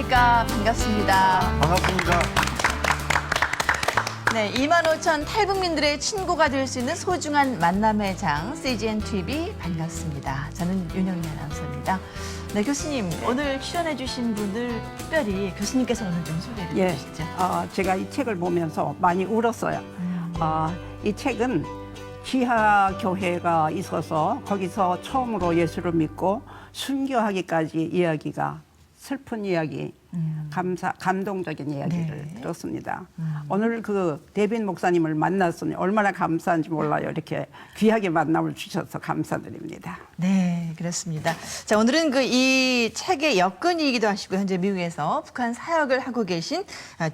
안녕하십니까. 반갑습니다. 반갑습니다. 네, 25,000 탈북민들의 친구가 될 수 있는 소중한 만남의 장 CGN TV 반갑습니다. 저는 윤영미 아나운서입니다. 네, 교수님 오늘 출연해 주신 분들 특별히 교수님께서 오늘 좀 소개해 주시죠. 제가 이 책을 보면서 많이 울었어요. 이 책은 지하교회가 있어서 거기서 처음으로 예수를 믿고 순교하기까지 이야기가 슬픈 이야기, 감동적인 이야기를 들었습니다. 오늘 그 데빈 목사님을 만났으니 얼마나 감사한지 몰라요. 이렇게 귀하게 만남을 주셔서 감사드립니다. 네, 그렇습니다. 자, 오늘은 이 책의 역근이기도 하시고 현재 미국에서 북한 사역을 하고 계신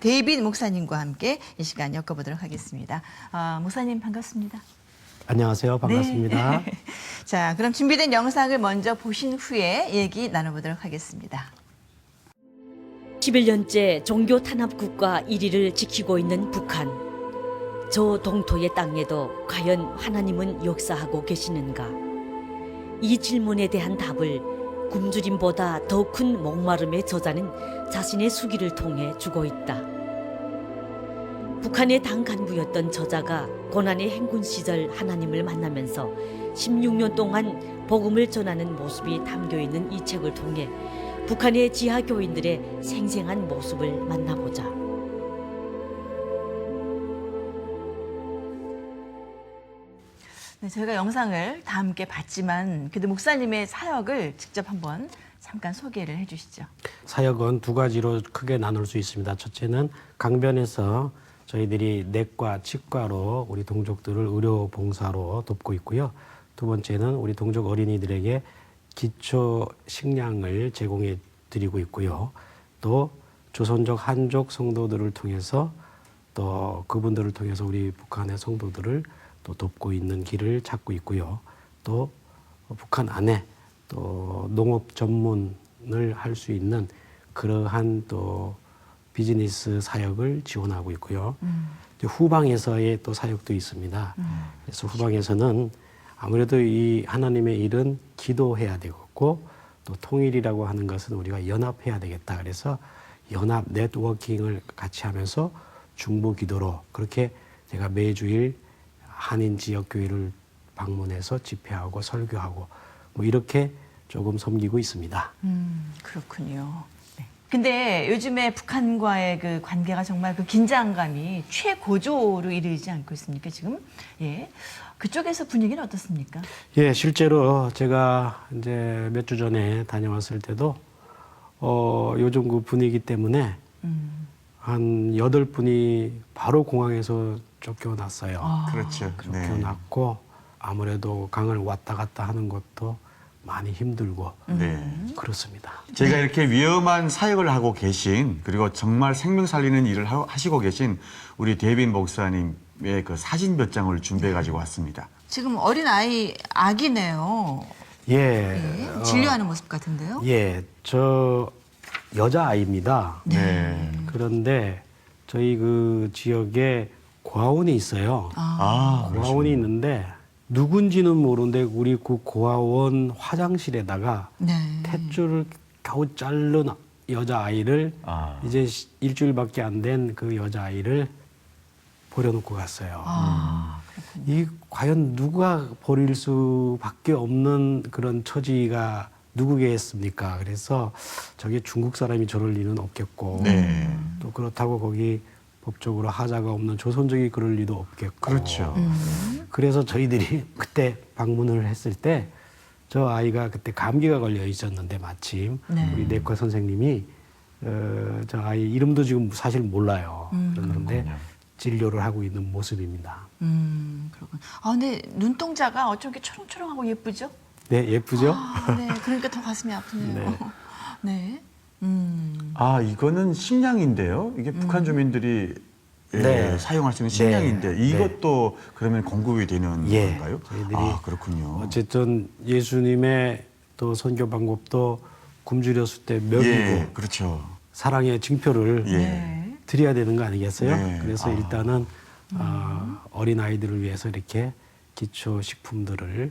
데이빗 목사님과 함께 이 시간 엮어보도록 하겠습니다. 목사님 반갑습니다. 안녕하세요. 반갑습니다. 네. 자, 그럼 준비된 영상을 먼저 보신 후에 얘기 나눠보도록 하겠습니다. 11년째 종교 탄압 국가 1위를 지키고 있는 북한. 저 동토의 땅에도 과연 하나님은 역사하고 계시는가? 이 질문에 대한 답을 굶주림보다 더 큰 목마름의 저자는 자신의 수기를 통해 주고 있다. 북한의 당 간부였던 저자가 고난의 행군 시절 하나님을 만나면서 16년 동안 복음을 전하는 모습이 담겨 있는 이 책을 통해 북한의 지하 교인들의 생생한 모습을 만나보자. 네, 저희가 영상을 다 함께 봤지만 그래도 목사님의 사역을 직접 한번 잠깐 소개를 해주시죠. 사역은 두 가지로 크게 나눌 수 있습니다. 첫째는 강변에서 저희들이 내과, 치과로 우리 동족들을 의료 봉사로 돕고 있고요. 두 번째는 우리 동족 어린이들에게 기초 식량을 제공해 드리고 있고요. 또 조선족 한족 성도들을 통해서 또 그분들을 통해서 우리 북한의 성도들을 또 돕고 있는 길을 찾고 있고요. 또 북한 안에 또 농업 전문을 할 수 있는 그러한 또 비즈니스 사역을 지원하고 있고요. 후방에서의 또 사역도 있습니다. 그래서 후방에서는 아무래도 이 하나님의 일은 기도해야 되고 또 통일이라고 하는 것은 우리가 연합해야 되겠다. 그래서 연합 네트워킹을 같이 하면서 중보 기도로 그렇게 제가 매주일 한인 지역 교회를 방문해서 집회하고 설교하고 뭐 이렇게 조금 섬기고 있습니다. 그렇군요. 네. 근데 요즘에 북한과의 그 관계가 정말 그 긴장감이 최고조로 이르지 않고 있습니까, 지금? 예. 그쪽에서 분위기는 어떻습니까? 예, 실제로 제가 이제 몇 주 전에 다녀왔을 때도 요즘 그 분위기 때문에 한 8분이 바로 공항에서 쫓겨났어요. 그렇죠. 네. 쫓겨났고 아무래도 강을 왔다 갔다 하는 것도 많이 힘들고 네. 그렇습니다. 제가 이렇게 위험한 사역을 하고 계신 그리고 정말 생명 살리는 일을 하시고 계신 우리 데빈 목사님의 그 사진 몇 장을 준비해 가지고 왔습니다. 지금 어린 아기네요. 예. 예. 진료하는 모습 같은데요? 예, 저 여자아이입니다. 네. 그런데 저희 그 지역에 고아원이 있어요. 고아원이 있는데 누군지는 모르는데 우리 그 고아원 화장실에다가 네. 탯줄을 겨우 자른 여자아이를 이제 일주일밖에 안 된 그 여자아이를 버려놓고 갔어요. 이 과연 누가 버릴 수밖에 없는 그런 처지가 누구겠습니까? 그래서 저게 중국 사람이 저럴 리는 없겠고 네. 또 그렇다고 거기 법적으로 하자가 없는 조선족이 그럴 리도 없겠고 그렇죠. 그래서 저희들이 그때 방문을 했을 때 저 아이가 그때 감기가 걸려 있었는데 마침 우리 내과 선생님이 저 아이 이름도 지금 사실 몰라요. 그런데 진료를 하고 있는 모습입니다. 그렇군. 근데 눈동자가 어쩜 이렇게 초롱초롱하고 예쁘죠? 네, 예쁘죠? 네, 그러니까 더 가슴이 아프네요. 네. 이거는 식량인데요. 이게 북한 주민들이 네. 사용할 수 있는 식량인데 네. 이것도 그러면 공급이 되는 예. 건가요? 저희들이 그렇군요. 어쨌든 예수님의 또 선교 방법도 굶주렸을 때 먹이고 예, 그렇죠. 사랑의 증표를 예. 드려야 되는 거 아니겠어요? 네. 그래서 일단은 어린 아이들을 위해서 이렇게 기초 식품들을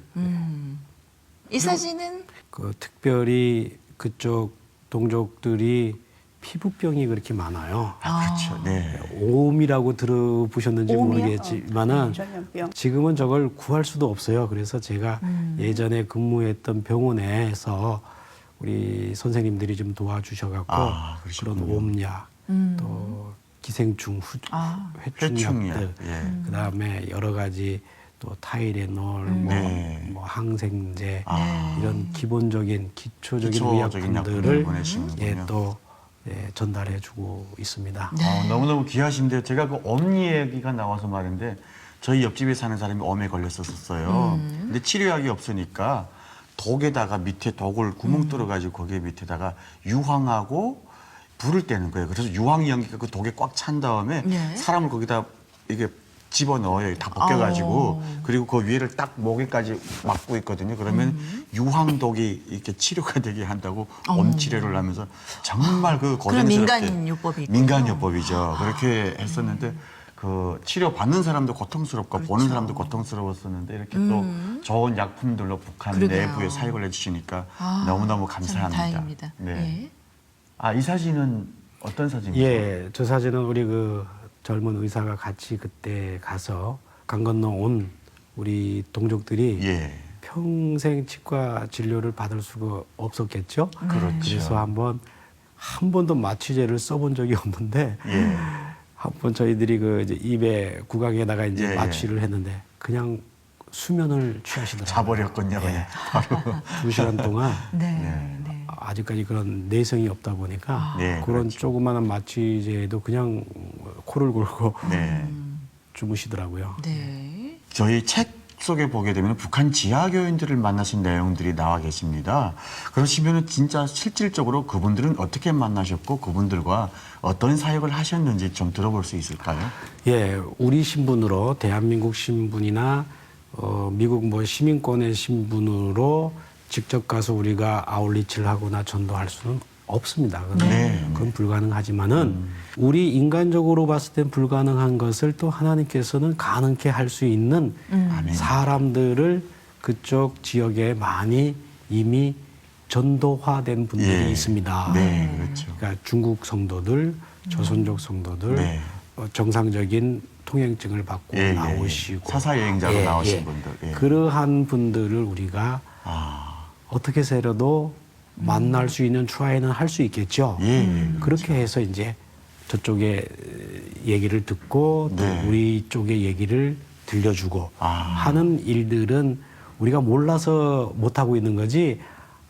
이 사진은 그 특별히 그쪽 동족들이 피부병이 그렇게 많아요. 그렇죠. 네. 오음이라고 들어보셨는지 오음이요? 모르겠지만은 전염병. 지금은 저걸 구할 수도 없어요. 그래서 제가 예전에 근무했던 병원에서 우리 선생님들이 좀 도와주셔갖고 그런 그러시군요. 오음약, 또 기생충, 회충약, 회충약들, 예. 그다음에 여러 가지 또 타이레놀, 네. 뭐 항생제 아. 이런 기본적인 기초적인 기초적인 약품들을 의약품들을 보내시는군요. 또 전달해주고 있습니다. 너무너무 귀하신데요. 제가 그 엄 얘기가 나와서 말인데 저희 옆집에 사는 사람이 엄에 걸렸었어요. 근데 치료약이 없으니까 독에다가 밑에 독을 구멍 뚫어가지고 거기에 밑에다가 유황하고 불을 떼는 거예요. 그래서 유황 연기가 그 독에 꽉 찬 다음에 네. 사람을 거기다 이게 집어 넣어요. 다 벗겨가지고 그리고 그 위에를 딱 목에까지 막고 있거든요. 그러면 유황독이 이렇게 치료가 되게 한다고 엄 치료를 하면서 정말 그 그런 고생스럽게 민간요법이 있군요. 민간요법이죠. 그렇게 했었는데 그 치료 받는 사람도 고통스럽고 보는 사람도 고통스러웠었는데 이렇게 또 좋은 약품들로 북한 그러게요. 내부에 사용을 해주시니까 너무너무 감사합니다. 참 다행입니다. 네. 예. 이 사진은 어떤 사진이죠? 예, 저 사진은 우리 그 젊은 의사가 같이 그때 가서 강 건너 온 우리 동족들이 예. 평생 치과 진료를 받을 수가 없었겠죠. 그렇죠. 그래서 한 번도 마취제를 써본 적이 없는데 예. 한 번 저희들이 그 이제 입에 구강에다가 이제 예, 마취를 했는데 그냥 수면을 취하시더라고요. 자버렸군요, 그냥. 바로. 2시간 동안 네. 네. 아직까지 그런 내성이 없다 보니까 네, 그런 그렇죠. 조그마한 마취제도 그냥 코를 골고 네. 주무시더라고요. 네. 저희 책 속에 보게 되면 북한 지하교인들을 만나신 내용들이 나와 계십니다. 그러시면 진짜 실질적으로 그분들은 어떻게 만나셨고 그분들과 어떤 사역을 하셨는지 좀 들어볼 수 있을까요? 예, 우리 신분으로 대한민국 신분이나 미국 뭐 시민권의 신분으로 직접 가서 우리가 아울리치를 하거나 전도할 수는 없습니다. 그건 불가능하지만은 우리 인간적으로 봤을 땐 불가능한 것을 또 하나님께서는 가능케 할 수 있는 아멘. 사람들을 그쪽 지역에 많이 이미 전도화된 분들이 예. 있습니다. 네, 그렇죠. 그러니까 중국 성도들, 조선족 성도들, 네. 정상적인 통행증을 받고 예, 예, 예. 나오시고 사사 여행자로 나오신 분들. 예. 그러한 분들을 우리가 어떻게 해서라도 만날 수 있는 트라이는 할 수 있겠죠. 예, 그렇게 해서 이제 저쪽에 얘기를 듣고 또 네. 우리 쪽의 얘기를 들려주고 하는 일들은 우리가 몰라서 못하고 있는 거지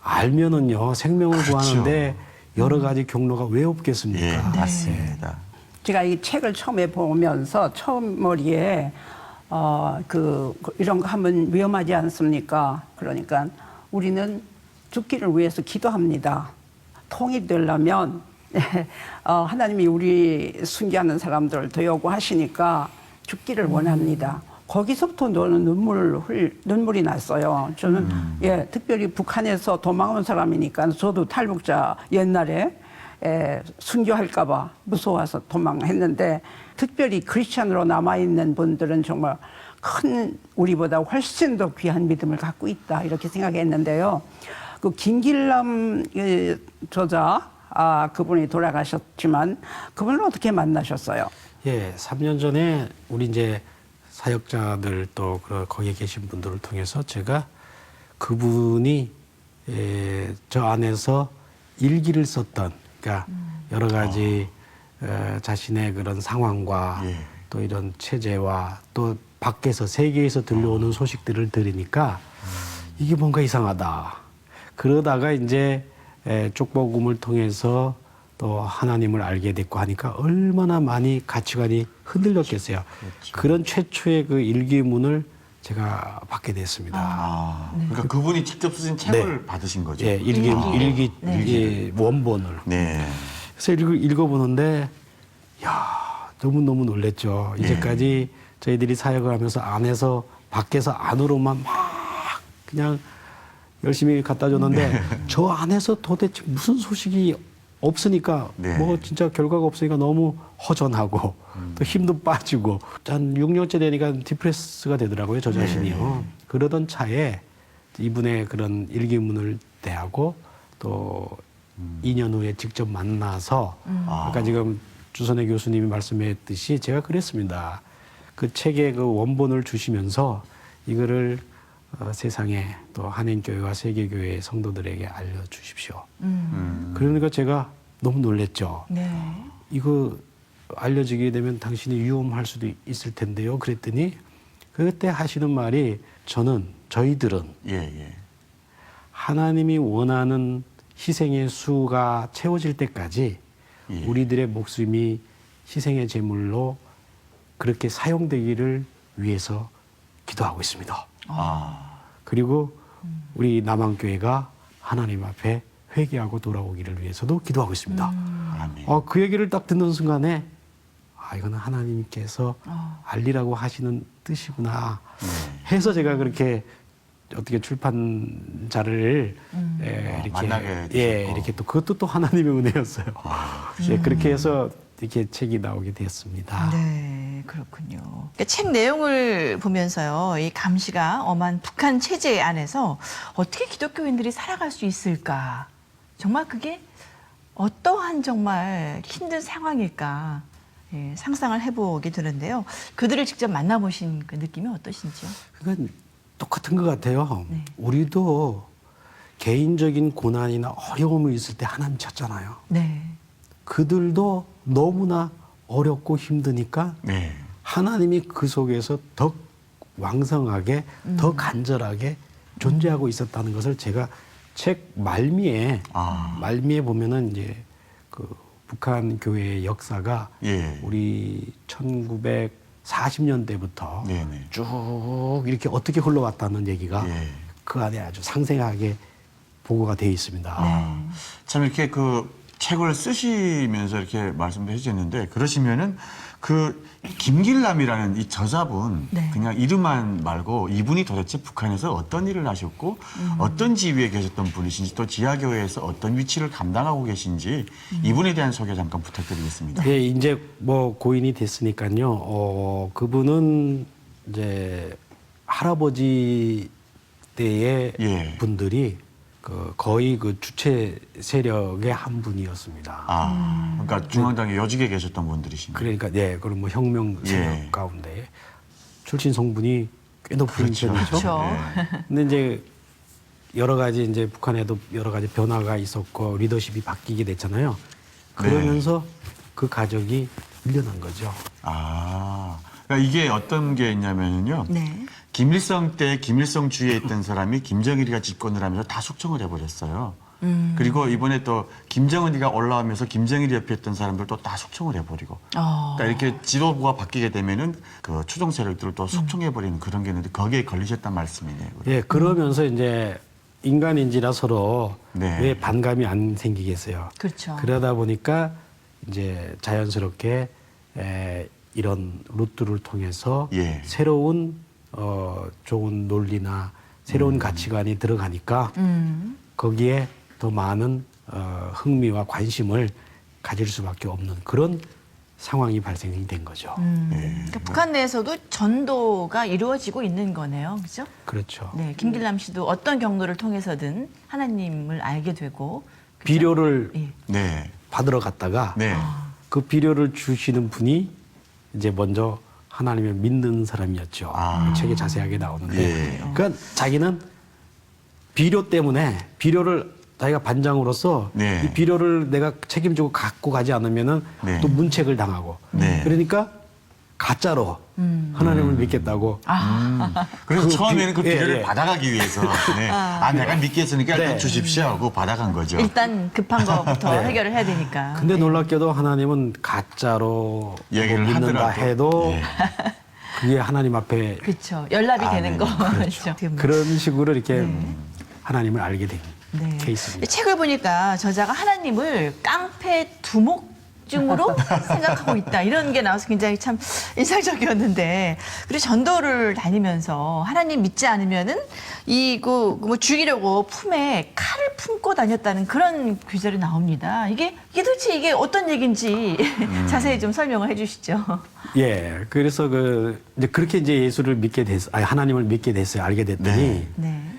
알면은요 생명을 그렇죠. 구하는데 여러 가지 경로가 왜 없겠습니까? 예, 맞습니다. 제가 이 책을 처음에 보면서 처음 머리에 이런 거 하면 위험하지 않습니까? 그러니까 우리는 죽기를 위해서 기도합니다. 통일되려면 하나님이 우리 순교하는 사람들을 더 요구하시니까 죽기를 원합니다. 거기서부터 저는 눈물이 났어요. 저는 특별히 북한에서 도망온 사람이니까 저도 탈북자 옛날에 순교할까봐 무서워서 도망했는데 특별히 크리스찬으로 남아있는 분들은 정말 큰 우리보다 훨씬 더 귀한 믿음을 갖고 있다 이렇게 생각했는데요. 그 김길남 저자 그분이 돌아가셨지만 그분을 어떻게 만나셨어요? 예, 3년 전에 우리 이제 사역자들 또 거기에 계신 분들을 통해서 제가 그분이 저 안에서 일기를 썼던 그러니까 여러 가지 자신의 그런 상황과 예. 또 이런 체제와 또 밖에서 세계에서 들려오는 소식들을 들으니까 이게 뭔가 이상하다. 그러다가 이제 쪽복음을 통해서 또 하나님을 알게 됐고 하니까 얼마나 많이 가치관이 흔들렸겠어요. 그런 최초의 그 일기문을 제가 받게 됐습니다. 그러니까 그분이 직접 쓰신 책을 받으신 거죠? 예, 일기 원본을. 네. 그래서 읽어보는데, 야 너무너무 놀랬죠. 이제까지 저희들이 사역을 하면서 안에서, 밖에서 안으로만 막 그냥 열심히 갖다 줬는데, 저 안에서 도대체 무슨 소식이 없으니까, 뭐 진짜 결과가 없으니까 너무 허전하고, 또 힘도 빠지고, 한 6년째 되니까 디프레스가 되더라고요, 저 자신이요. 그러던 차에 이분의 그런 일기문을 대하고 또 2년 후에 직접 만나서 아까 지금 주선혜 교수님이 말씀했듯이 제가 그랬습니다. 그 책의 그 원본을 주시면서 이거를 세상에 또 한인교회와 세계교회 성도들에게 알려주십시오. 그러니까 제가 너무 놀랬죠. 네. 이거 알려지게 되면 당신이 위험할 수도 있을 텐데요. 그랬더니 그때 하시는 말이 저희들은 예, 예. 하나님이 원하는 희생의 수가 채워질 때까지 예. 우리들의 목숨이 희생의 제물로 그렇게 사용되기를 위해서 기도하고 있습니다. 아, 그리고 우리 남한교회가 하나님 앞에 회개하고 돌아오기를 위해서도 기도하고 있습니다. 아멘. 그 얘기를 딱 듣는 순간에 이거는 하나님께서 알리라고 하시는 뜻이구나 해서 제가 그렇게 어떻게 출판자를 이렇게 만나게 예, 되셨고. 이렇게 또 그것도 또 하나님의 은혜였어요. 예, 그렇게 해서 이렇게 책이 나오게 되었습니다. 네, 그렇군요. 그러니까 책 내용을 보면서요, 이 감시가 엄한 북한 체제 안에서 어떻게 기독교인들이 살아갈 수 있을까? 정말 그게 어떠한 정말 힘든 상황일까? 예, 상상을 해보게 되는데요. 그들을 직접 만나보신 그 느낌이 어떠신지요? 그건 똑같은 것 같아요. 네. 우리도 개인적인 고난이나 어려움이 있을 때 하나님 찾잖아요. 네. 그들도 너무나 어렵고 힘드니까 네. 하나님이 그 속에서 더 왕성하게, 더 간절하게 존재하고 있었다는 것을 제가 책 말미에 보면은 이제 그 북한 교회의 역사가 예. 우리 1940년대부터 네네. 쭉 이렇게 어떻게 흘러왔다는 얘기가 예. 그 안에 아주 상세하게 보고가 되어 있습니다. 네. 참 이렇게 그 책을 쓰시면서 이렇게 말씀도 해주셨는데 그러시면은 그 김길남이라는 이 저자분 네. 그냥 이름만 말고 이분이 도대체 북한에서 어떤 일을 하셨고 어떤 지위에 계셨던 분이신지 또 지하교회에서 어떤 위치를 감당하고 계신지 이분에 대한 소개 잠깐 부탁드리겠습니다. 예, 이제 뭐 고인이 됐으니까요. 그분은 이제 할아버지 때의 예. 분들이 거의 그 주체 세력의 한 분이었습니다. 그러니까 중앙당의 요직에 계셨던 분들이십니다. 그러니까 그럼 뭐 혁명 세력 예. 가운데 출신 성분이 꽤 높은 그렇죠. 편이죠. 그렇죠. 근데 이제 여러 가지 이제 북한에도 여러 가지 변화가 있었고 리더십이 바뀌게 됐잖아요. 그러면서 그 가족이 밀려난 거죠. 그러니까 이게 어떤 게 있냐면요. 네. 김일성 때 김일성 주위에 있던 사람이 김정일이가 집권을 하면서 다 숙청을 해버렸어요. 그리고 이번에 또 김정은이가 올라오면서 김정일이 옆에 있던 사람들도 다 숙청을 해버리고. 그러니까 이렇게 지도부가 바뀌게 되면은 그 추종 세력들을 또 숙청해버리는 그런 게 있는데 거기에 걸리셨단 말씀이네요. 예, 그러면서 이제 인간인지라 서로 네. 왜 반감이 안 생기겠어요. 그렇죠. 그러다 보니까 이제 자연스럽게 이런 루트를 통해서 예. 새로운 좋은 논리나 새로운 가치관이 들어가니까 거기에 더 많은 흥미와 관심을 가질 수밖에 없는 그런 상황이 발생이 된 거죠. 그러니까 북한 내에서도 전도가 이루어지고 있는 거네요. 그죠? 그렇죠. 네. 김길남 씨도 어떤 경로를 통해서든 하나님을 알게 되고. 그죠? 비료를 예. 네. 받으러 갔다가 네. 그 비료를 주시는 분이 이제 먼저 하나님을 믿는 사람이었죠. 그 책에 자세하게 나오는데. 예. 그러니까 자기는 비료 때문에 비료를 자기가 반장으로서 네. 이 비료를 내가 책임지고 갖고 가지 않으면은 네. 또 문책을 당하고. 네. 그러니까 가짜로 하나님을 믿겠다고. 그래서 그 처음에는 그 예, 비료를 예. 받아가기 위해서 네. 내가 믿겠으니까 일단 네. 주십시오 하고 받아간 거죠. 일단 급한 거부터 네. 해결을 해야 되니까. 근데 놀랍게도 하나님은 가짜로 얘기를 믿는다 하더라도. 해도 예. 그게 하나님 앞에 그렇죠. 연락이 되는 네. 거죠. 그런 식으로 이렇게 하나님을 알게 된 네. 케이스입니다. 책을 보니까 저자가 하나님을 깡패 두목증으로 생각하고 있다. 이런 게 나와서 굉장히 참 인상적이었는데, 그리고 전도를 다니면서 하나님 믿지 않으면은 뭐 죽이려고 품에 칼을 품고 다녔다는 그런 구절이 나옵니다. 이게 도대체 이게 어떤 얘기인지 자세히 좀 설명을 해주시죠. 예, 그래서 이제 그렇게 이제 예수를 믿게 하나님을 믿게 됐어요. 알게 됐더니 네. 네.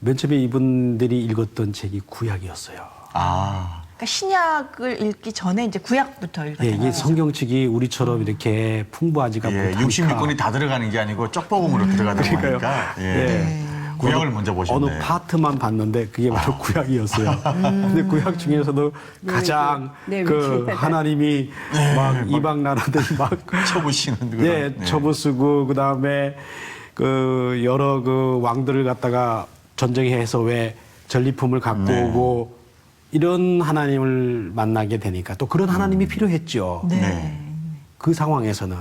맨 처음에 이분들이 읽었던 책이 구약이었어요. 아, 그러니까 신약을 읽기 전에 이제 구약부터 예, 읽었다는 이게 거죠. 성경책이 우리처럼 이렇게 풍부하지가 예, 못하니까 66권이 다 들어가는 게 아니고 쪽복음으로 들어가다 보니까 예. 예. 구약을 먼저 보셨네. 어느 파트만 봤는데 그게 바로 구약이었어요. 근데 구약 중에서도 가장 네, 그 네. 하나님이 막 이방 나라들 막 쳐부시는 그런. 네, 네. 처부 쓰고 그다음에 그 여러 그 왕들을 갖다가 전쟁해서 왜 전리품을 갖고 네. 오고 이런 하나님을 만나게 되니까 또 그런 하나님이 필요했죠. 네. 네. 그 상황에서는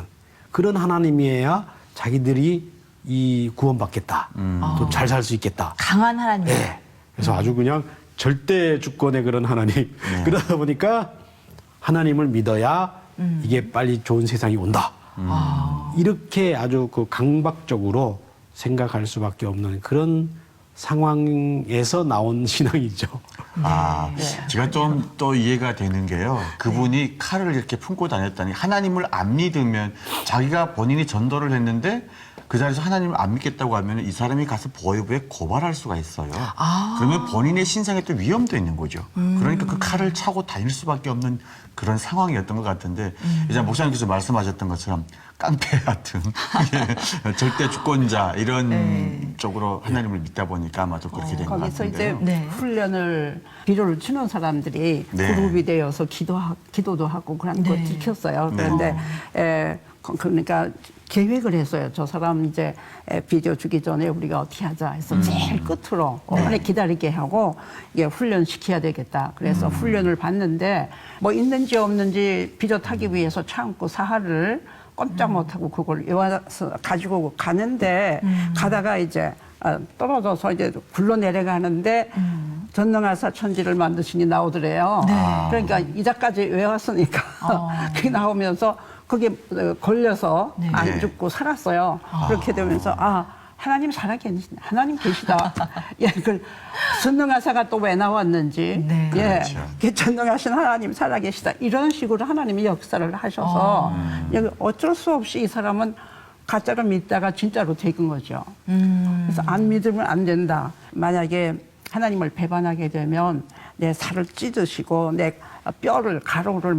그런 하나님이어야 자기들이 이 구원받겠다. 또 잘 살 수 있겠다. 강한 하나님. 네. 그래서 아주 그냥 절대 주권의 그런 하나님. 그러다 보니까 하나님을 믿어야 이게 빨리 좋은 세상이 온다. 이렇게 아주 그 강박적으로 생각할 수밖에 없는 그런 상황에서 나온 신앙이죠. 아, 제가 좀 또 이해가 되는 게요. 그분이 칼을 이렇게 품고 다녔다니 하나님을 안 믿으면 자기가 본인이 전도를 했는데 그 자리에서 하나님을 안 믿겠다고 하면 이 사람이 가서 보위부에 고발할 수가 있어요. 그러면 본인의 신상에 또 위험도 있는 거죠. 그러니까 그 칼을 차고 다닐 수밖에 없는 그런 상황이었던 것 같은데 이제 목사님께서 말씀하셨던 것처럼 깡패 같은 예, 절대 주권자 이런 쪽으로 하나님을 믿다 보니까 아마도 그렇게 된 것 거기서 이제 같은데요. 네. 훈련을 비료를 주는 사람들이 네. 그룹이 되어서 기도도 하고 그런 거 네. 지켰어요. 네. 그런데 그러니까 계획을 했어요. 저 사람 이제 비료 주기 전에 우리가 어떻게 하자 해서 제일 끝으로 오래 기다리게 하고 이게 훈련 시켜야 되겠다. 그래서 훈련을 받는데 뭐 있는지 없는지 비료 타기 위해서 참고 사활을 꼼짝 못하고 그걸 외워서 가지고 가는데 가다가 이제 떨어져서 이제 굴러 내려가는데 전능하사 천지를 만드시니 나오더래요. 그러니까 이자까지 외웠으니까 그게 나오면서 그게 걸려서 네. 안 네. 죽고 살았어요. 그렇게 되면서 하나님 하나님 계시다. 예, 그 전능하사가 또 왜 나왔는지, 네. 예, 그렇죠. 그 전능하신 하나님 살아계시다. 이런 식으로 하나님이 역사를 하셔서 어쩔 수 없이 이 사람은 가짜로 믿다가 진짜로 되는 거죠. 그래서 안 믿으면 안 된다. 만약에 하나님을 배반하게 되면 내 살을 찢으시고 내 뼈를 가루를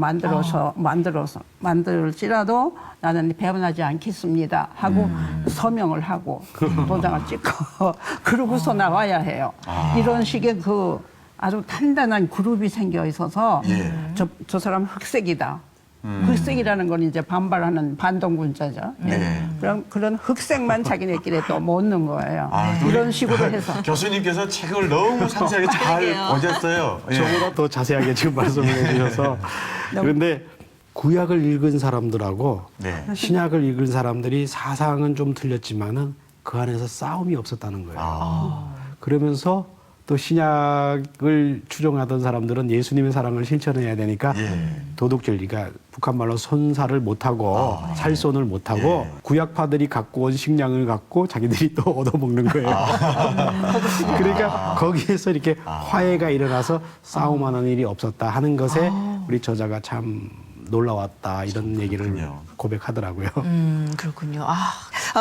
만들지라도 나는 배반하지 않겠습니다 하고 서명을 하고 도장을 찍고 그러고서 나와야 해요. 이런 식의 그 아주 단단한 그룹이 생겨 있어서 예. 저 사람 흑색이다. 흑색이라는 건 이제 반발하는 반동군자죠. 네. 그런 흑색만 자기네끼리 또 모으는 거예요. 우리 이런 식으로 해서. 교수님께서 책을 너무 상세하게 잘 보셨어요. 예. 저보다 더 자세하게 지금 말씀을 해주셔서 그런데 구약을 읽은 사람들하고 네. 신약을 읽은 사람들이 사상은 좀 틀렸지만은 그 안에서 싸움이 없었다는 거예요. 그러면서 또 신약을 추종하던 사람들은 예수님의 사랑을 실천해야 되니까 예. 도덕 진리가 북한 말로 손살을 못하고 살손을 못하고 예. 구약파들이 갖고 온 식량을 갖고 자기들이 또 얻어먹는 거예요. 그러니까 거기에서 이렇게 화해가 일어나서 싸움하는 일이 없었다 하는 것에 우리 저자가 참 놀라웠다 이런 얘기를 그렇군요. 고백하더라고요. 그렇군요.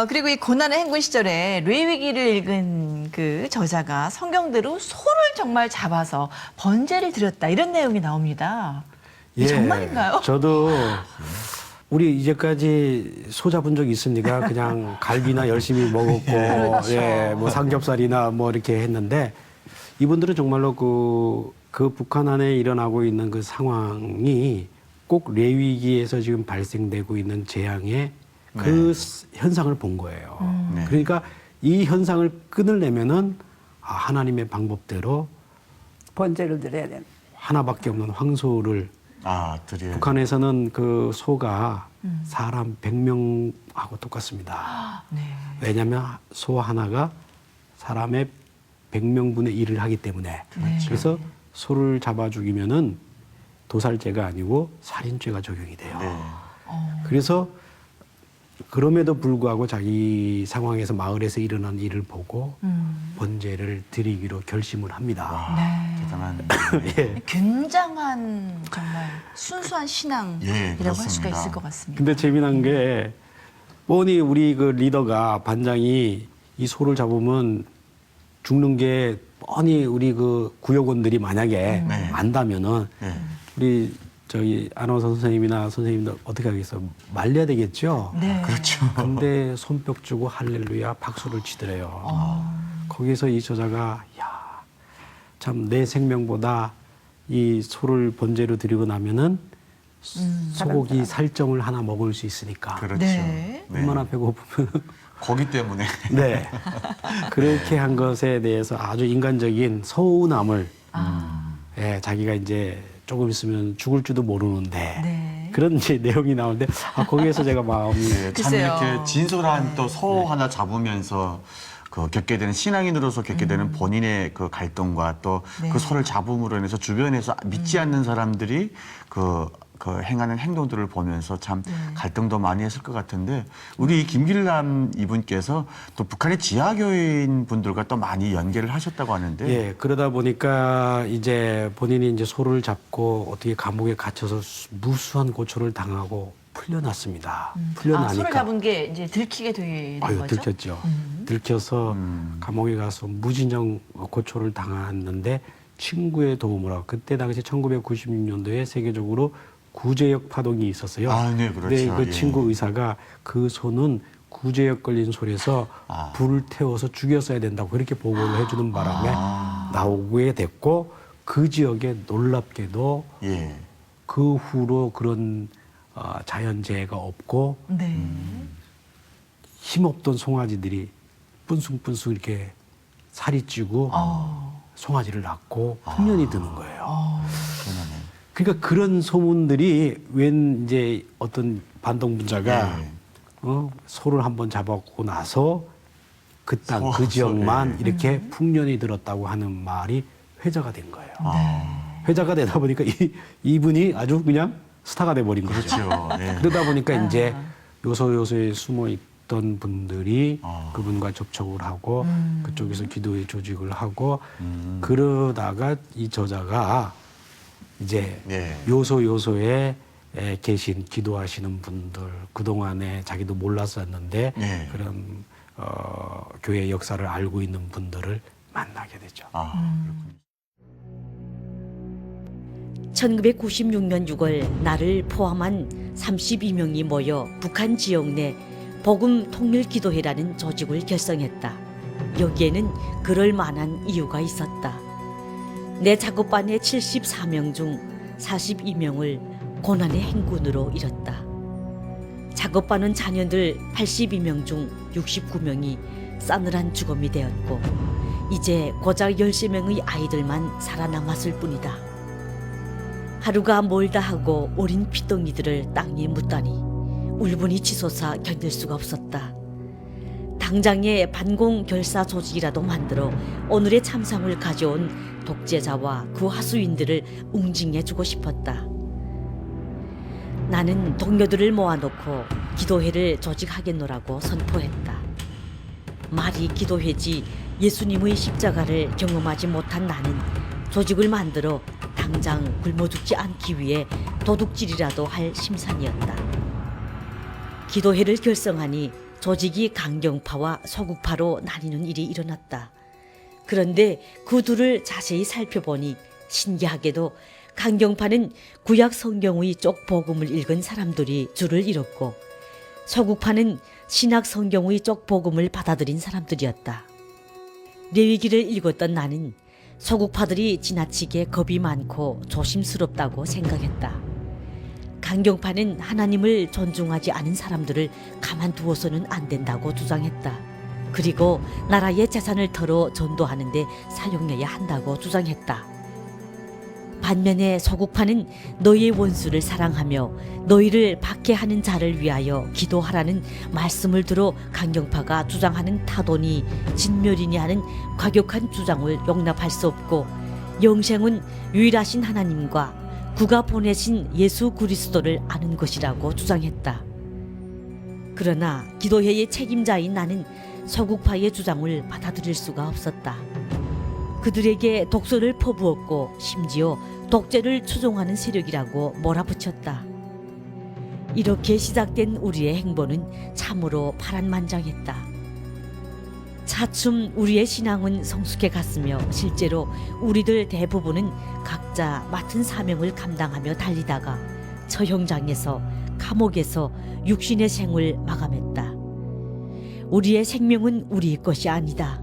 그리고 이 고난의 행군 시절에 레위기를 읽은 그 저자가 성경대로 소를 정말 잡아서 번제를 드렸다 이런 내용이 나옵니다. 이게 정말인가요? 저도 우리 이제까지 소 잡은 적 있습니까? 그냥 갈비나 열심히 먹었고, 그렇죠. 예, 뭐 삼겹살이나 뭐 이렇게 했는데 이분들은 정말로 그 북한 안에 일어나고 있는 그 상황이 꼭 레위기에서 지금 발생되고 있는 재앙의 그 현상을 본 거예요. 네. 그러니까 이 현상을 끊으려면은 하나님의 방법대로 번제를 드려야 되는. 하나밖에 없는 황소를 드려요. 북한에서는 그 소가 사람 100명하고 똑같습니다. 네. 왜냐하면 소 하나가 사람의 100명분의 일을 하기 때문에. 그래서 소를 잡아 죽이면은 도살죄가 아니고 살인죄가 적용이 돼요. 네. 그래서 그럼에도 불구하고 자기 상황에서 마을에서 일어난 일을 보고 번제를 드리기로 결심을 합니다. 대단한. 예. 굉장한 정말 순수한 신앙이라고 할 수가 그렇습니다. 있을 것 같습니다. 근데 재미난 게 뻔히 우리 그 리더가 반장이 이 소를 잡으면 죽는 게 뻔히 우리 그 구역원들이 만약에 네. 안다면은 네. 우리 저기 아나운서 선생님이나 선생님들 어떻게 하겠어? 말려야 되겠죠. 네. 그렇죠. 근데 손뼉 주고 할렐루야 박수를 치더래요. 거기서 이 저자가 야, 참 내 생명보다 이 소를 번제로 드리고 나면은 소고기 살점을 하나 먹을 수 있으니까 그렇죠. 네. 네. 얼마나 배고프면 거기 때문에. 네. 그렇게 한 것에 대해서 아주 인간적인 서운함을 예, 자기가 이제 조금 있으면 죽을지도 모르는데 네. 그런 이제 내용이 나오는데 거기에서 제가 마음이 네, 참 글쎄요. 이렇게 진솔한 또 소 하나 잡으면서 그 겪게 되는 신앙인으로서 겪게 되는 본인의 그 갈등과 또 네. 그 소를 잡음으로 인해서 주변에서 믿지 않는 사람들이 그 행하는 행동들을 보면서 참 갈등도 많이 했을 것 같은데 우리 김길남 이분께서 또 북한의 지하교인 분들과 또 많이 연계를 하셨다고 하는데 예, 그러다 보니까 이제 본인이 이제 소를 잡고 어떻게 감옥에 갇혀서 무수한 고초를 당하고 풀려났습니다. 풀려나니까 소를 잡은 게 이제 들키게 된 아유, 거죠? 들켰죠. 들켜서 감옥에 가서 무진정 고초를 당했는데 친구의 도움을 하고 그때 당시 1996년도에 세계적으로 구제역 파동이 있었어요. 아, 네, 그렇죠. 그 예. 친구 의사가 그 소는 구제역 걸린 소에서 불을 태워서 죽였어야 된다고 그렇게 보고를 해주는 바람에 나오게 됐고 그 지역에 놀랍게도 예. 그 후로 그런 자연재해가 없고 네. 힘없던 송아지들이 뿜숭뿜숭 이렇게 살이 찌고 송아지를 낳고 풍년이 드는 거예요. 그러니까 그런 소문들이 웬 이제 어떤 반동분자가 네. 소를 한번 잡았고 나서 그 땅, 그 소, 지역만 네. 이렇게 풍년이 들었다고 하는 말이 회자가 된 거예요. 네. 회자가 되다 보니까 이분이 아주 그냥 스타가 돼버린 거죠. 그렇죠. 예. 그러다 보니까 이제 요소요소에 숨어 있던 분들이 아. 그분과 접촉을 하고 그쪽에서 기도의 조직을 하고 그러다가 이 저자가 이제 네. 요소요소에 계신 기도하시는 분들 그동안에 자기도 몰랐었는데 네. 그런 교회 역사를 알고 있는 분들을 만나게 되죠. 아, 그렇군요. 1996년 6월 나를 포함한 32명이 모여 북한 지역 내 복음 통일 기도회라는 조직을 결성했다. 여기에는 그럴 만한 이유가 있었다. 내 작업반의 74명 중 42명을 고난의 행군으로 잃었다. 작업반원 자녀들 82명 중 69명이 싸늘한 죽음이 되었고 이제 고작 13명의 아이들만 살아남았을 뿐이다. 하루가 멀다 하고 어린 피덩이들을 땅에 묻다니 울분이 치솟아 견딜 수가 없었다. 당장의 반공 결사 조직이라도 만들어 오늘의 참상을 가져온 독재자와 그 하수인들을 웅징해주고 싶었다. 나는 동료들을 모아놓고 기도회를 조직하겠노라고 선포했다. 말이 기도회지 예수님의 십자가를 경험하지 못한 나는 조직을 만들어 당장 굶어 죽지 않기 위해 도둑질이라도 할 심산이었다. 기도회를 결성하니 조직이 강경파와 서구파로 나뉘는 일이 일어났다. 그런데 그 둘을 자세히 살펴보니 신기하게도 강경파는 구약 성경의 쪽 복음을 읽은 사람들이 줄을 이뤘고 서구파는 신약 성경의 쪽 복음을 받아들인 사람들이었다. 레위기를 읽었던 나는 서구파들이 지나치게 겁이 많고 조심스럽다고 생각했다. 강경파는 하나님을 존중하지 않은 사람들을 가만두어서는 안 된다고 주장했다. 그리고 나라의 재산을 털어 전도하는 데 사용해야 한다고 주장했다. 반면에 서구파는 너희의 원수를 사랑하며 너희를 박해하는 자를 위하여 기도하라는 말씀을 들어 강경파가 주장하는 타도니 진멸이니 하는 과격한 주장을 용납할 수 없고 영생은 유일하신 하나님과 그가 보내신 예수 그리스도를 아는 것이라고 주장했다. 그러나 기도회의 책임자인 나는 서구파의 주장을 받아들일 수가 없었다. 그들에게 독소를 퍼부었고 심지어 독재를 추종하는 세력이라고 몰아붙였다. 이렇게 시작된 우리의 행보는 참으로 파란만장했다. 차츰 우리의 신앙은 성숙해 갔으며 실제로 우리들 대부분은 각자 맡은 사명을 감당하며 달리다가 처형장에서 감옥에서 육신의 생을 마감했다. 우리의 생명은 우리의 것이 아니다.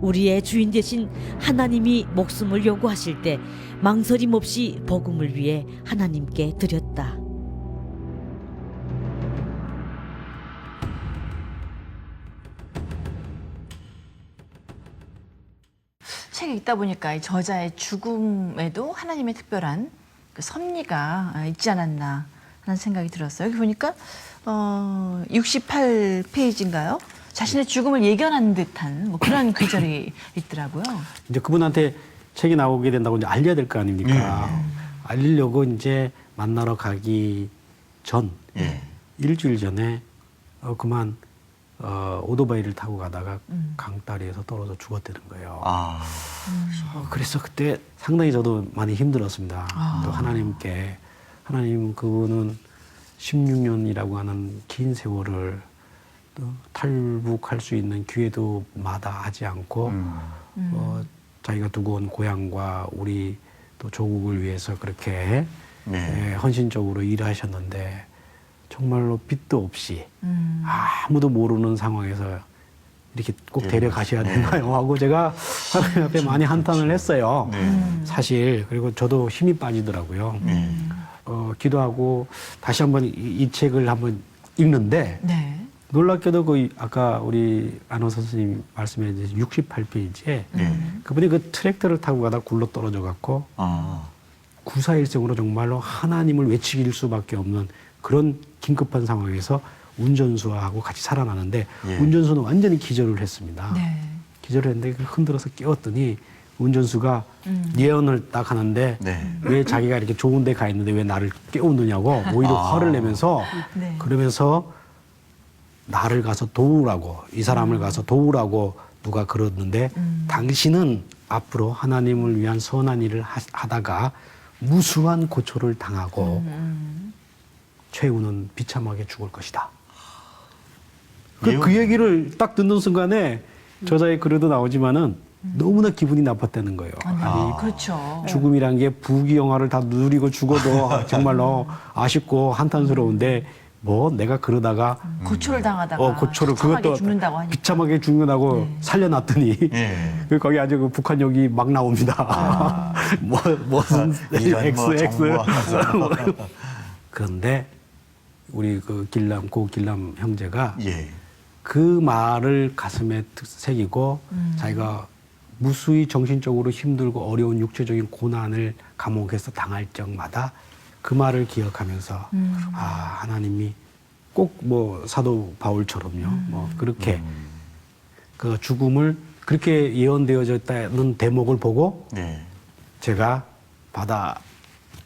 우리의 주인 되신 하나님이 목숨을 요구하실 때 망설임 없이 복음을 위해 하나님께 드렸다. 책에 읽다 보니까 이 저자의 죽음에도 하나님의 특별한 그 섭리가 있지 않았나 하는 생각이 들었어요. 여기 보니까 68페이지인가요? 자신의 죽음을 예견한 듯한 뭐 그런 구절이 있더라고요. 이제 그분한테 책이 나오게 된다고 이제 알려야 될 거 아닙니까? 알리려고 이제 만나러 가기 전 일주일 전에 그만 오토바이를 타고 가다가 강다리에서 떨어져 죽었다는 거예요. 그래서 그때 상당히 저도 많이 힘들었습니다. 또 하나님께 하나님 그분은 16년이라고 하는 긴 세월을 또 탈북할 수 있는 기회도 마다하지 않고 자기가 두고 온 고향과 우리 또 조국을 위해서 그렇게 헌신적으로 일하셨는데 정말로 빚도 없이 아무도 모르는 상황에서 이렇게 꼭 데려가셔야 되나요? 하고 제가 하나님 앞에 많이 한탄을 했어요. 사실. 그리고 저도 힘이 빠지더라고요. 기도하고 다시 한번 이 책을 한번 읽는데 놀랍게도 그 아까 우리 안호 선생님 말씀해 주신 68페이지에 그분이 그 트랙터를 타고 가다 굴러 떨어져 갖고 구사일생으로 정말로 하나님을 외치길 수밖에 없는 그런 긴급한 상황에서 운전수하고 같이 살아나는데 운전수는 완전히 기절을 했습니다. 기절을 했는데 흔들어서 깨웠더니 운전수가 예언을 딱 하는데 왜 자기가 이렇게 좋은 데 가 있는데 왜 나를 깨우느냐고 오히려 화를 내면서 그러면서 나를 가서 도우라고 이 사람을 가서 도우라고 누가 그러는데 당신은 앞으로 하나님을 위한 선한 일을 하다가 무수한 고초를 당하고 최후는 비참하게 죽을 것이다. 그 얘기를 딱 듣는 순간에 저자의 글에도 나오지만은 너무나 기분이 나빴다는 거예요. 아니, 그렇죠. 죽음이란 게 부귀영화를 다 누리고 죽어도 정말로 아쉽고 한탄스러운데 뭐 내가 그러다가 고초를 당하다가 고초를 비참하게 그것도 죽는다고 하니까. 비참하게 죽는다고 살려놨더니 거기 아주 그 북한역이 막 나옵니다. 무슨 XX. 그런데 우리 그 고 길람 형제가 그 말을 가슴에 새기고 자기가 무수히 정신적으로 힘들고 어려운 육체적인 고난을 감옥에서 당할 적마다 그 말을 기억하면서 하나님이 꼭 뭐 사도 바울처럼요 뭐 그렇게 그 죽음을 그렇게 예언되어졌다는 대목을 보고 제가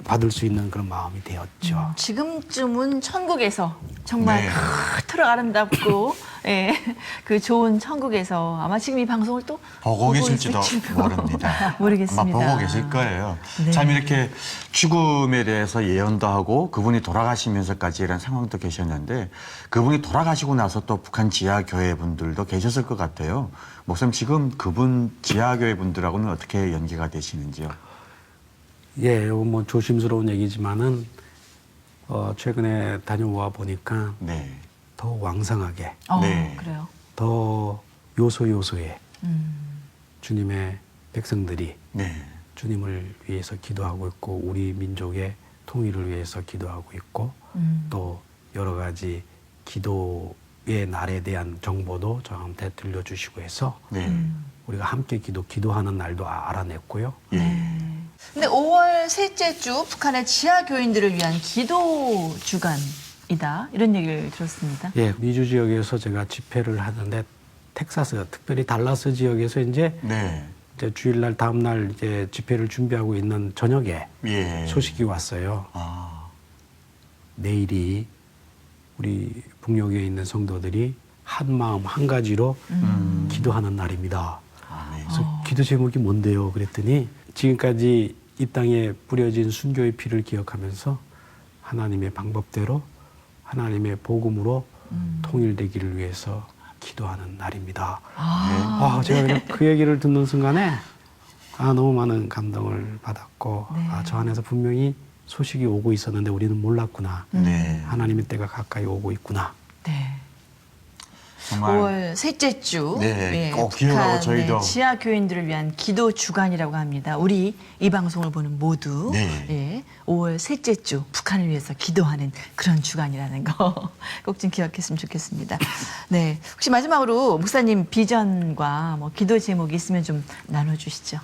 받을 수 있는 그런 마음이 되었죠. 지금쯤은 천국에서 정말 그토록 아름답고 그 좋은 천국에서 아마 지금 이 방송을 또 보고 계실지도 모릅니다. 모르겠습니다. 아마 보고 계실 거예요. 참 이렇게 죽음에 대해서 예언도 하고 그분이 돌아가시면서까지 이런 상황도 계셨는데 그분이 돌아가시고 나서 또 북한 지하교회 분들도 계셨을 것 같아요. 목사님 지금 그분 지하교회 분들하고는 어떻게 연계가 되시는지요? 예, 뭐 조심스러운 얘기지만은 최근에 다녀와 보니까 더 왕성하게, 그래요. 더 요소요소에 주님의 백성들이 주님을 위해서 기도하고 있고 우리 민족의 통일을 위해서 기도하고 있고 또 여러 가지 기도의 날에 대한 정보도 저한테 들려주시고 해서 우리가 함께 기도하는 날도 알아냈고요. 근데 5월 셋째 주 북한의 지하 교인들을 위한 기도 주간이다 이런 얘기를 들었습니다. 예, 미주 지역에서 제가 집회를 하는데 텍사스, 특별히 달라스 지역에서 이제 주일날 다음날 이제 집회를 준비하고 있는 저녁에 소식이 왔어요. 내일이 우리 북녘에 있는 성도들이 한 마음 한 가지로 기도하는 날입니다. 그래서 기도 제목이 뭔데요? 그랬더니 지금까지 이 땅에 뿌려진 순교의 피를 기억하면서 하나님의 방법대로 하나님의 복음으로 통일되기를 위해서 기도하는 날입니다. 제가 그냥 그 얘기를 듣는 순간에 너무 많은 감동을 받았고 네. 저 안에서 분명히 소식이 오고 있었는데 우리는 몰랐구나. 네. 하나님의 때가 가까이 오고 있구나. 네. 정말 5월 셋째 주 네, 꼭 기도하고 저희도 지하 교인들을 위한 기도 주간이라고 합니다. 우리 이 방송을 보는 모두 네. 5월 셋째 주 북한을 위해서 기도하는 그런 주간이라는 거 꼭 좀 기억했으면 좋겠습니다. 네, 혹시 마지막으로 목사님 비전과 뭐 기도 제목이 있으면 좀 나눠주시죠.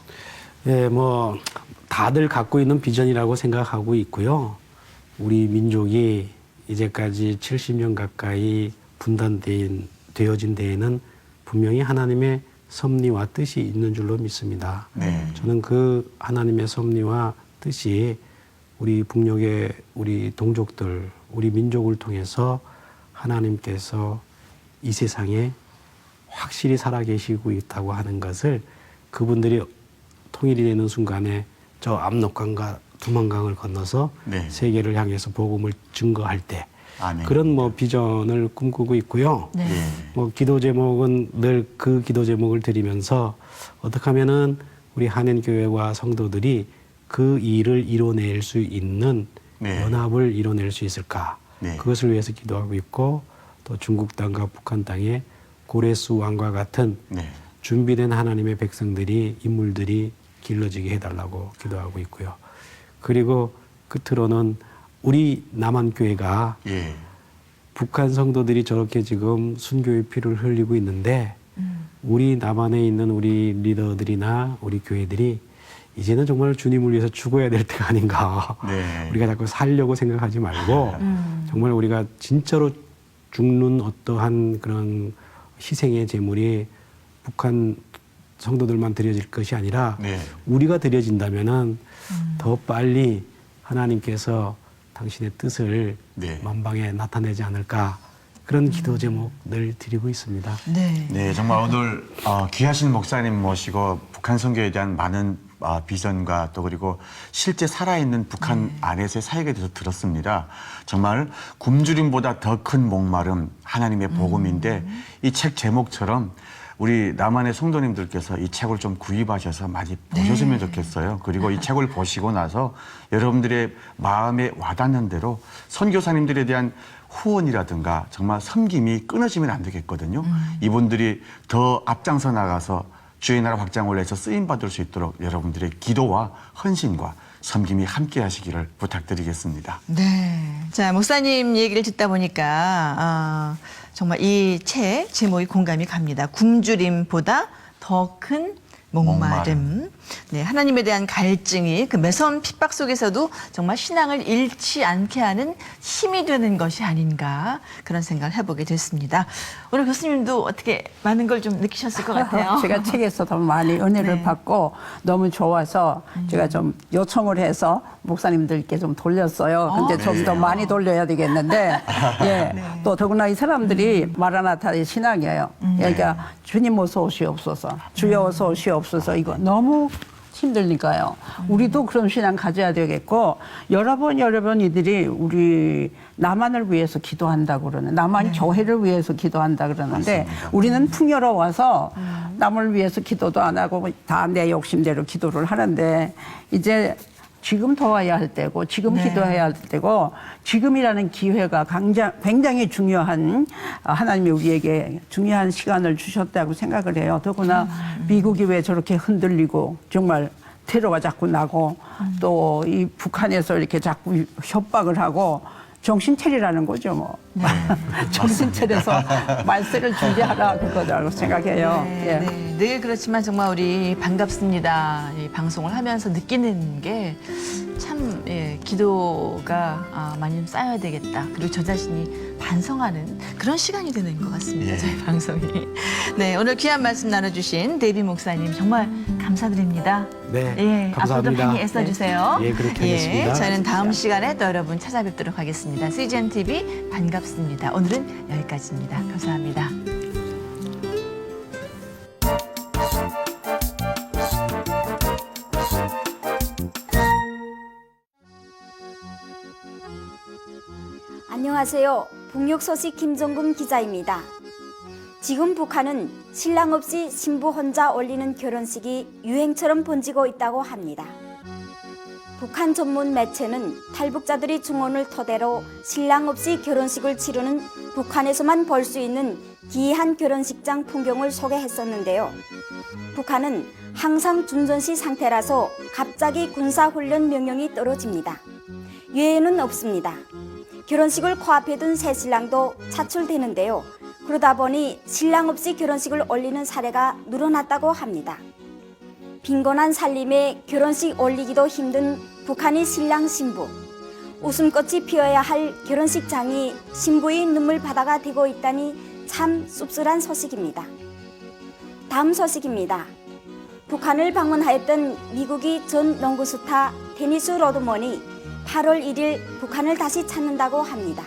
예, 뭐 다들 갖고 있는 비전이라고 생각하고 있고요. 우리 민족이 이제까지 70년 가까이 분단되어진 데에는 분명히 하나님의 섭리와 뜻이 있는 줄로 믿습니다. 네. 저는 그 하나님의 섭리와 뜻이 우리 북녘의 우리 동족들, 우리 민족을 통해서 하나님께서 이 세상에 확실히 살아계시고 있다고 하는 것을 그분들이 통일이 되는 순간에 저 압록강과 두만강을 건너서 네. 세계를 향해서 복음을 증거할 때 아멘. 그런 뭐 비전을 꿈꾸고 있고요. 네. 네. 뭐 기도 제목은 늘 그 기도 제목을 드리면서 어떻게 하면은 우리 한인교회와 성도들이 그 일을 이뤄낼 수 있는 네. 연합을 이뤄낼 수 있을까? 네. 그것을 위해서 기도하고 있고 또 중국 땅과 북한 땅에 고레스 왕과 같은 네. 준비된 하나님의 백성들이 인물들이 길러지게 해달라고 기도하고 있고요. 그리고 끝으로는 우리 남한교회가 예. 북한 성도들이 저렇게 지금 순교의 피를 흘리고 있는데 우리 남한에 있는 우리 리더들이나 우리 교회들이 이제는 정말 주님을 위해서 죽어야 될 때가 아닌가. 네. 우리가 자꾸 살려고 생각하지 말고 정말 우리가 진짜로 죽는 어떠한 그런 희생의 제물이 북한 성도들만 드려질 것이 아니라 네. 우리가 드려진다면은 더 빨리 하나님께서 당신의 뜻을 네. 만방에 나타내지 않을까 그런 기도 제목 늘 드리고 있습니다. 네. 네, 정말 오늘 귀하신 목사님 모시고 북한 선교에 대한 많은 비전과 또 그리고 실제 살아있는 북한 안에서의 사역에 대해서 들었습니다. 정말 굶주림보다 더 큰 목마름 하나님의 복음인데 이 책 제목처럼 우리 남한의 성도님들께서 이 책을 좀 구입하셔서 많이 보셨으면 좋겠어요. 그리고 이 책을 보시고 나서 여러분들의 마음에 와닿는 대로 선교사님들에 대한 후원이라든가 정말 섬김이 끊어지면 안 되겠거든요. 이분들이 더 앞장서 나가서 주의 나라 확장을 위해서 쓰임받을 수 있도록 여러분들의 기도와 헌신과 섬김이 함께 하시기를 부탁드리겠습니다. 네. 자, 목사님 얘기를 듣다 보니까 정말 이 책 제목이 공감이 갑니다. 굶주림보다 더 큰 목마름. 네, 하나님에 대한 갈증이 그 매서운 핍박 속에서도 정말 신앙을 잃지 않게 하는 힘이 되는 것이 아닌가 그런 생각을 해보게 됐습니다. 오늘 교수님도 어떻게 많은 걸 좀 느끼셨을 것 같아요. 제가 책에서 더 많이 은혜를 네. 받고 너무 좋아서 제가 좀 요청을 해서 목사님들께 좀 돌렸어요. 근데 좀 더 많이 돌려야 되겠는데, 예. 또 더구나 이 사람들이 마라나타의 신앙이에요. 그러니까 주님 어서 오시옵소서, 주여 어서 오시옵소서 이거 너무 힘들니까요. 우리도 그런 신앙 가져야 되겠고 여러 번 이들이 우리 남한을 위해서 기도한다고 그러는 남한 교회를 위해서 기도한다 그러는데 맞습니다. 우리는 풍요로워서 남을 위해서 기도도 안 하고 다 내 욕심대로 기도를 하는데 이제 지금 도와야 할 때고 지금 네. 기도해야 할 때고 지금이라는 기회가 굉장히 중요한 하나님이 우리에게 중요한 시간을 주셨다고 생각을 해요. 더구나 미국이 왜 저렇게 흔들리고 정말 테러가 자꾸 나고 또 이 북한에서 이렇게 자꾸 협박을 하고 정신 차리라는 거죠, 뭐. 정신 차려서 말세를 준비하라 그거라고 생각해요. 네, 예. 네. 늘 그렇지만 정말 우리 반갑습니다. 이 방송을 하면서 느끼는 게 참 기도가 많이 좀 쌓여야 되겠다. 그리고 저 자신이 반성하는 그런 시간이 되는 것 같습니다. 예. 저희 방송이. 네, 오늘 귀한 말씀 나눠주신 데이비 목사님 정말 감사드립니다. 네, 예, 감사합니다. 앞으로도 많이 애써주세요. 예, 그렇게 하겠습니다. 저희는 다음 시간에 또 여러분 찾아뵙도록 하겠습니다. CGN TV 반갑습니다. 오늘은 여기까지입니다. 감사합니다. 안녕하세요. 북녘 소식 김종금 기자입니다. 지금 북한은 신랑 없이 신부 혼자 올리는 결혼식이 유행처럼 번지고 있다고 합니다. 북한 전문 매체는 탈북자들이 중원을 토대로 신랑 없이 결혼식을 치르는 북한에서만 볼 수 있는 기이한 결혼식장 풍경을 소개했었는데요. 북한은 항상 준전시 상태라서 갑자기 군사훈련 명령이 떨어집니다. 예외는 없습니다. 결혼식을 코앞에 둔 새 신랑도 차출되는데요. 그러다 보니 신랑 없이 결혼식을 올리는 사례가 늘어났다고 합니다. 빈곤한 살림에 결혼식 올리기도 힘든 북한의 신랑 신부. 웃음꽃이 피어야 할 결혼식장이 신부의 눈물바다가 되고 있다니 참 씁쓸한 소식입니다. 다음 소식입니다. 북한을 방문하였던 미국의 전 농구 스타 데니스 로드먼이 8월 1일 북한을 다시 찾는다고 합니다.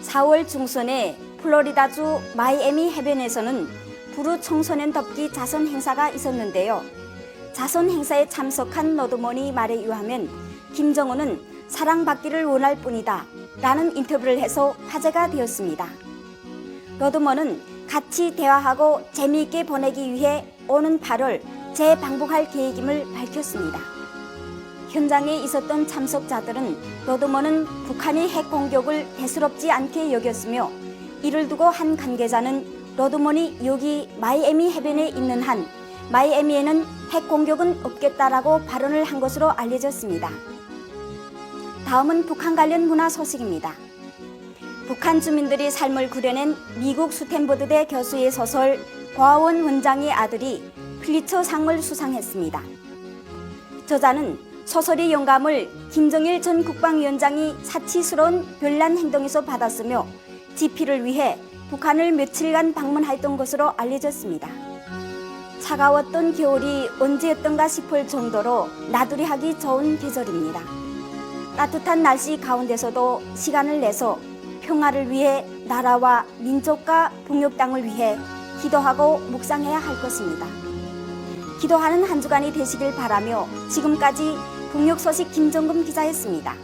4월 중순에 플로리다주 마이애미 해변에서는 부르 청소년 덮기 자선 행사가 있었는데요. 자선 행사에 참석한 로드먼이 말에 의하면 김정은은 사랑받기를 원할 뿐이다 라는 인터뷰를 해서 화제가 되었습니다. 로드먼은 같이 대화하고 재미있게 보내기 위해 오는 8월 재방북할 계획임을 밝혔습니다. 현장에 있었던 참석자들은 로드먼은 북한의 핵 공격을 대수롭지 않게 여겼으며 이를 두고 한 관계자는 로드먼이 여기 마이애미 해변에 있는 한 마이애미에는 핵 공격은 없겠다라고 발언을 한 것으로 알려졌습니다. 다음은 북한 관련 문화 소식입니다. 북한 주민들이 삶을 그려낸 미국 스탠퍼드대 교수의 소설 고아원 원장의 아들이 필리처상을 수상했습니다. 저자는 소설의 영감을 김정일 전 국방위원장이 사치스러운 별난 행동에서 받았으며 지피를 위해 북한을 며칠간 방문했던 것으로 알려졌습니다. 차가웠던 겨울이 언제였던가 싶을 정도로 나들이 하기 좋은 계절입니다. 따뜻한 날씨 가운데서도 시간을 내서 평화를 위해 나라와 민족과 북녘 땅을 위해 기도하고 묵상해야 할 것입니다. 기도하는 한 주간이 되시길 바라며 지금까지 북녘 소식 김정금 기자였습니다.